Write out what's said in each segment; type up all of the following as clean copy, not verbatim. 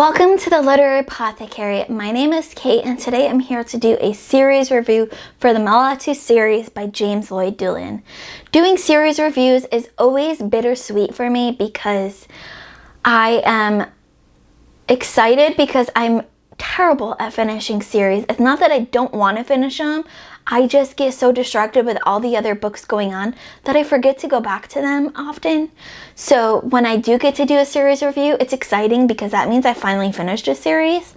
Welcome to the Literary Apothecary. My name is Kate and today I'm here to do a series review for the Malitu series by Lloyd Dullin. Doing series reviews is always bittersweet for me because I am excited because I'm terrible at finishing series. It's not that I don't want to finish them. I just get so distracted with all the other books going on that I forget to go back to them often. So when I do get to do a series review, it's exciting because that means I finally finished a series.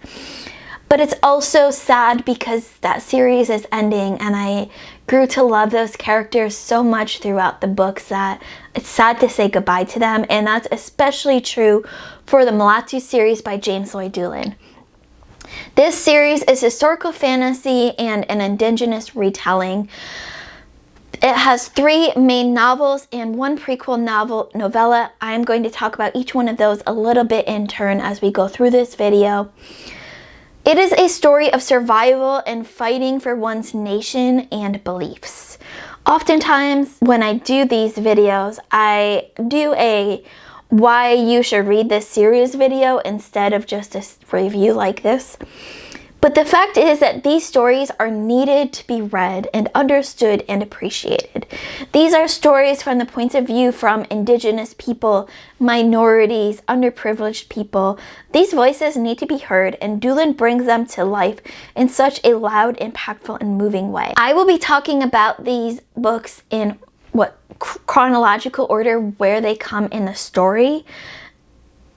But it's also sad because that series is ending and I grew to love those characters so much throughout the books that it's sad to say goodbye to them. And that's especially true for the Malitu series by Lloyd Dullin. This series is historical fantasy and an indigenous retelling. It has 3 main novels and 1 prequel novella. I'm going to talk about each one of those a little bit in turn as we go through this video. It is a story of survival and fighting for one's nation and beliefs. Oftentimes when I do these videos, I do a why you should read this series video instead of just a review like this. But the fact is that these stories are needed to be read and understood and appreciated. These are stories from the points of view from indigenous people, minorities, underprivileged people. These voices need to be heard, and Dullin brings them to life in such a loud, impactful, and moving way. I will be talking about these books in chronological order where they come in the story.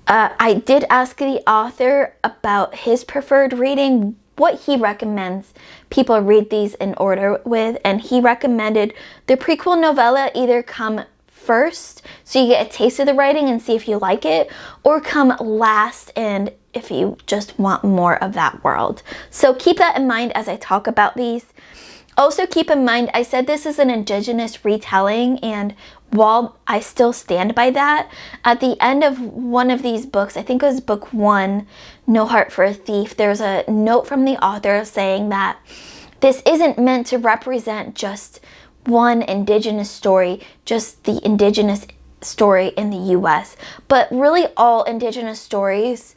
I did ask the author about his preferred reading, what he recommends people read these in order with, and he recommended the prequel novella either come first so you get a taste of the writing and see if you like it, or come last and if you just want more of that world. So keep that in mind as I talk about these. Also keep in mind, I said this is an indigenous retelling, and while I still stand by that, at the end of one of these books, I think it was book 1, No Heart for a Thief, there's a note from the author saying that this isn't meant to represent just one indigenous story, just the indigenous story in the US, but really all indigenous stories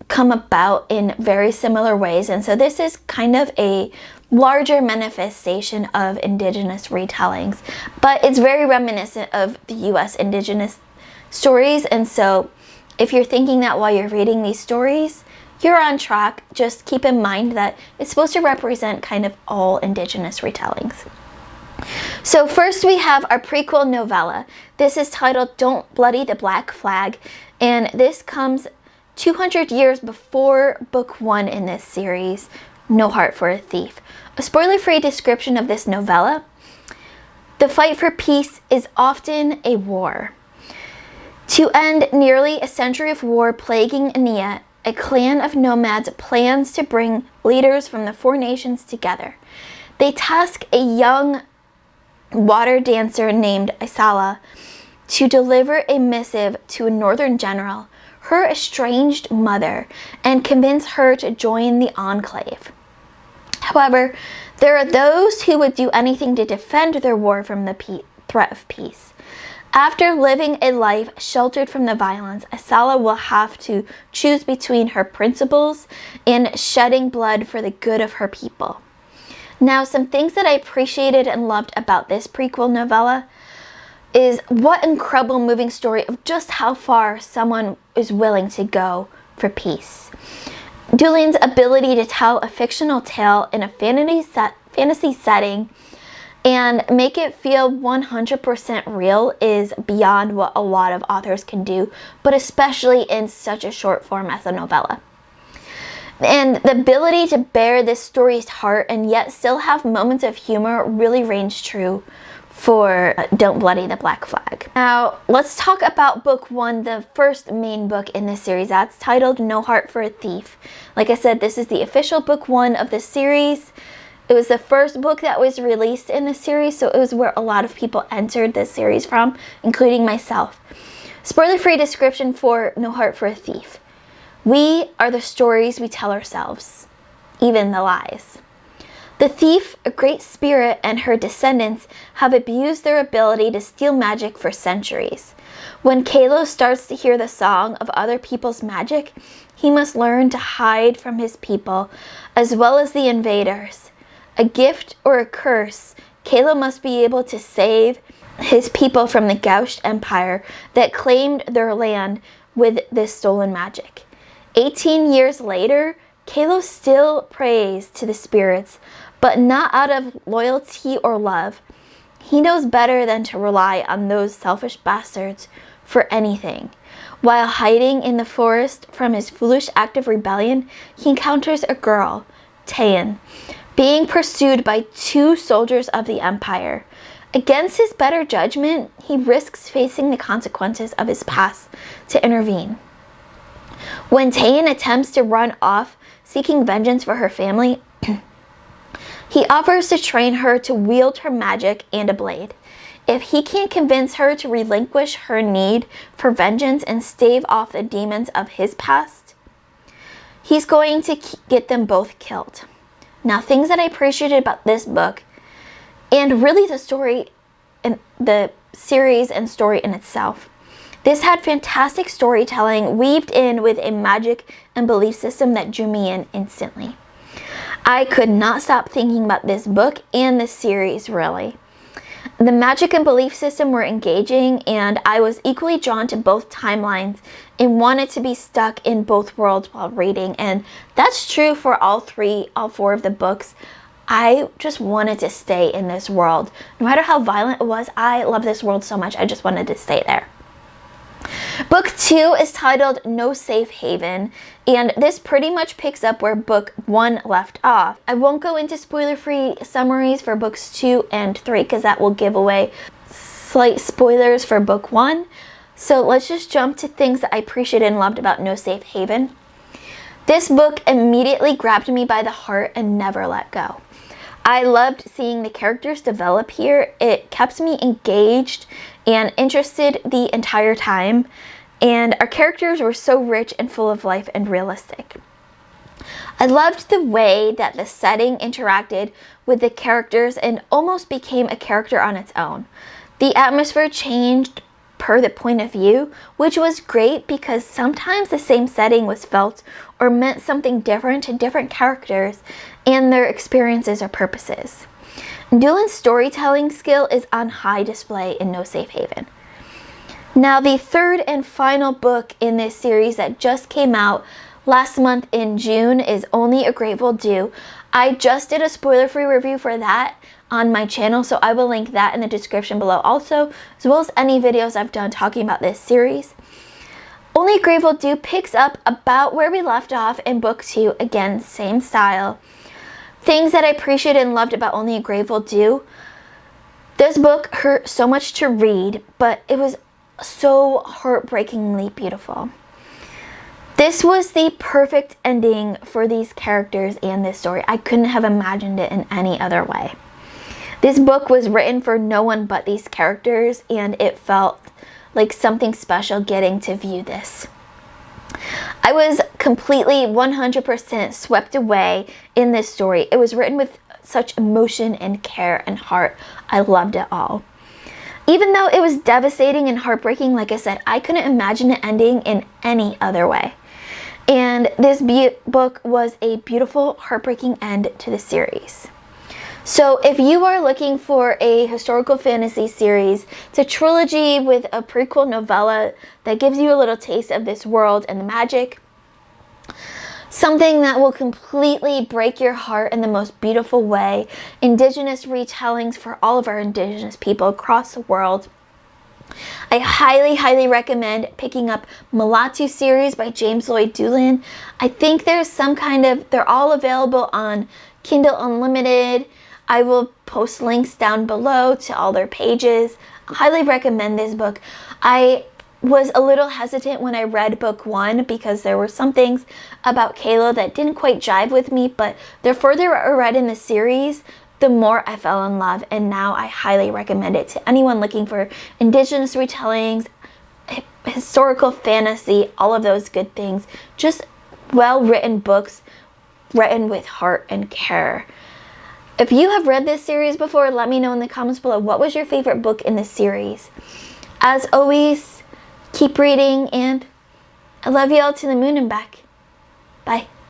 come about in very similar ways. And so this is kind of a larger manifestation of indigenous retellings, but it's very reminiscent of the US indigenous stories. And so if you're thinking that while you're reading these stories, you're on track. Just keep in mind that it's supposed to represent kind of all indigenous retellings. So first we have our prequel novella. This is titled Don't Bloody the Black Flag, and this comes 200 years before book 1 in this series, No Heart for a Thief. A spoiler-free description of this novella: the fight for peace is often a war. To end nearly a century of war plaguing Nia, a clan of nomads plans to bring leaders from the 4 nations together. They task a young water dancer named Isala to deliver a missive to a northern general, her estranged mother, and convince her to join the enclave. However, there are those who would do anything to defend their war from the threat of peace. After living a life sheltered from the violence, Isala will have to choose between her principles and shedding blood for the good of her people. Now, some things that I appreciated and loved about this prequel novella is what incredible moving story of just how far someone is willing to go for peace. Dullin's ability to tell a fictional tale in a fantasy setting and make it feel 100% real is beyond what a lot of authors can do, but especially in such a short form as a novella. And the ability to bear this story's heart and yet still have moments of humor really reigns true for Don't Bloody the Black Flag. Now, let's talk about book 1, the first main book in this series. That's titled No Heart for a Thief. Like I said, this is the official book 1 of the series. It was the first book that was released in the series, so it was where a lot of people entered this series from, including myself. Spoiler-free description for No Heart for a Thief. We are the stories we tell ourselves, even the lies. The thief, a great spirit, and her descendants have abused their ability to steal magic for centuries. When Kalo starts to hear the song of other people's magic, he must learn to hide from his people, as well as the invaders. A gift or a curse, Kalo must be able to save his people from the Gauche Empire that claimed their land with this stolen magic. 18 years later, Kalo still prays to the spirits, but not out of loyalty or love. He knows better than to rely on those selfish bastards for anything. While hiding in the forest from his foolish act of rebellion, he encounters a girl, Tayan, being pursued by 2 soldiers of the Empire. Against his better judgment, he risks facing the consequences of his past to intervene. When Tayan attempts to run off, seeking vengeance for her family, he offers to train her to wield her magic and a blade. If he can't convince her to relinquish her need for vengeance and stave off the demons of his past, he's going to get them both killed. Now, things that I appreciated about this book, and really the story, and the series and story in itself, this had fantastic storytelling weaved in with a magic and belief system that drew me in instantly. I could not stop thinking about this book and this series, really. The magic and belief system were engaging, and I was equally drawn to both timelines and wanted to be stuck in both worlds while reading, and that's true for all 4 of the books. I just wanted to stay in this world. No matter how violent it was, I love this world so much, I just wanted to stay there. Book 2 is titled No Safe Haven, and this pretty much picks up where book 1 left off. I won't go into spoiler-free summaries for books 2 and 3 because that will give away slight spoilers for book 1. So let's just jump to things that I appreciated and loved about No Safe Haven. This book immediately grabbed me by the heart and never let go. I loved seeing the characters develop here. It kept me engaged and interested the entire time, and our characters were so rich and full of life and realistic. I loved the way that the setting interacted with the characters and almost became a character on its own. The atmosphere changed per the point of view, which was great because sometimes the same setting was felt or meant something different to different characters and their experiences or purposes. Dullin's storytelling skill is on high display in No Safe Haven. Now, the 3rd and final book in this series that just came out last month in June is Only a Grave Will Do. I just did a spoiler-free review for that on my channel, so I will link that in the description below also, as well as any videos I've done talking about this series. Only a Grave Will Do picks up about where we left off in book 2, again, same style. Things that I appreciated and loved about Only a Grave Will Do. This book hurt so much to read, but it was so heartbreakingly beautiful. This was the perfect ending for these characters and this story. I couldn't have imagined it in any other way. This book was written for no one but these characters, and it felt like something special getting to view this. I was completely 100% swept away in this story. It was written with such emotion and care and heart. I loved it all. Even though it was devastating and heartbreaking, like I said, I couldn't imagine it ending in any other way. And this book was a beautiful, heartbreaking end to the series. So if you are looking for a historical fantasy series, it's a trilogy with a prequel novella that gives you a little taste of this world and the magic. Something that will completely break your heart in the most beautiful way. Indigenous retellings for all of our indigenous people across the world. I highly, highly recommend picking up Malitu series by James Lloyd Dullin. I think there's some kind of, they're all available on Kindle Unlimited. I will post links down below to all their pages. I highly recommend this book. I was a little hesitant when I read book 1 because there were some things about Kalo that didn't quite jive with me, but the further I read in the series, the more I fell in love, and now I highly recommend it to anyone looking for indigenous retellings, historical fantasy, all of those good things. Just well-written books written with heart and care. If you have read this series before, let me know in the comments below what was your favorite book in this series. As always, keep reading, and I love you all to the moon and back.